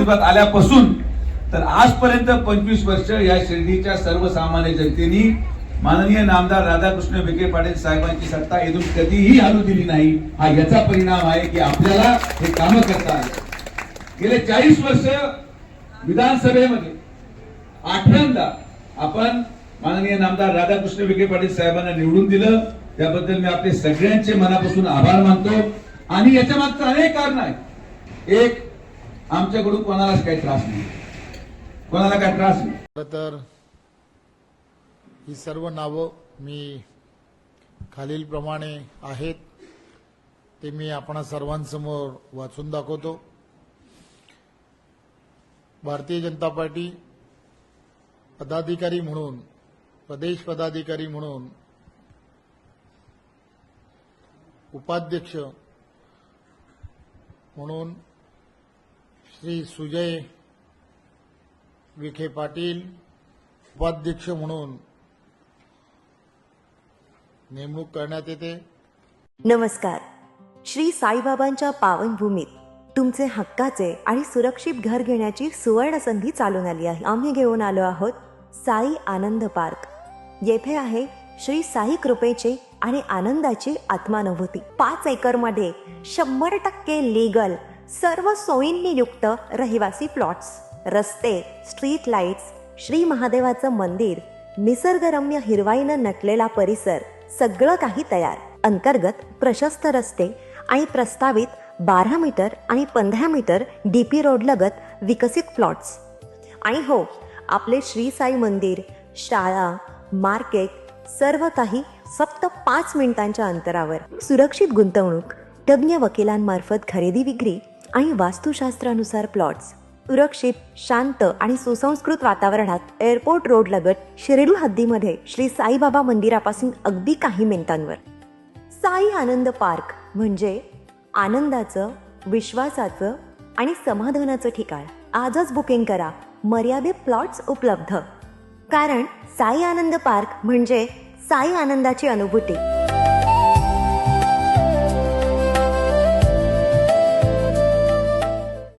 अस्तित्वात आल्यापासून तर आजपर्यंत 25 वर्ष या शिर्डीच्या सर्वसामान्य जनतेने माननीय नामदार राधाकृष्ण विखे पाटील साहेबांची सत्ता इथून कधीही हलू दिली नाही। हा याचा परिणाम आहे की आपल्याला हे काम करता आले। गेले 40 वर्ष विधानसभेमध्ये 8व्यांदा आपण माननीय नामदार राधाकृष्ण विखे पाटील साहेबांना निवडून दिलं, त्याबद्दल मी आपले सगळ्यांचे मनापासून आभार मानतो। आणि याच्या मागचं अनेक कारण आहेत। एक, आमच्याकडून कोणालाच काही त्रास नाही, कोणाला काही त्रास नाही। तर ही सर्व नावं मी खालीलप्रमाणे आहेत ते मी आपणा सर्वांसमोर वाचून दाखवतो। भारतीय जनता पार्टी पदाधिकारी म्हणून, प्रदेश पदाधिकारी म्हणून, उपाध्यक्ष म्हणून श्री सुजय विखे पाटील, उपाध्यक्ष म्हणून नेमणूक करण्यात येते। नमस्कार। श्री साईबाबांच्या पावनभूमीत तुमचे हक्काचे आणि सुरक्षित घर घेण्याची सुवर्ण संधी चालून आली आहे। आम्ही घेऊन आलो आहोत साई आनंद पार्क। येथे आहे श्री साई कृपेचे आणि आनंदाची आत्मानुभूती। 5 एकरमध्ये 100% लीगल, सर्व सोयींनी युक्त रहिवासी प्लॉट्स, रस्ते, स्ट्रीट लाईट्स, श्री महादेवाचं मंदिर, निसर्गरम्य हिरवाईनं नटलेला परिसर, सगळं काही तयार। अंतर्गत प्रशस्त रस्ते आणि प्रस्तावित 12 मीटर आणि 15 मीटर डीपी रोड लगत विकसित प्लॉट्स। आणि हो, आपले श्री साई मंदिर, शाळा, मार्केट, सर्व काही फक्त 5 मिनिटांच्या अंतरावर। सुरक्षित गुंतवणूक, तज्ञ वकिलांमार्फत खरेदी विक्री आणि वास्तुशास्त्रानुसार प्लॉट्स, सुरक्षित, शांत आणि सुसंस्कृत वातावरणात एअरपोर्ट रोड लगत शिर्डी हद्दीमध्ये श्री साईबाबा मंदिरापासून अगदी काही मिनिटांवर। साई आनंद पार्क म्हणजे आनंदाचं, विश्वासाचं आणि समाधानाचं ठिकाण। आजच बुकिंग करा। मर्यादित प्लॉट्स उपलब्ध। कारण साई आनंद पार्क म्हणजे साई आनंदाची अनुभूती।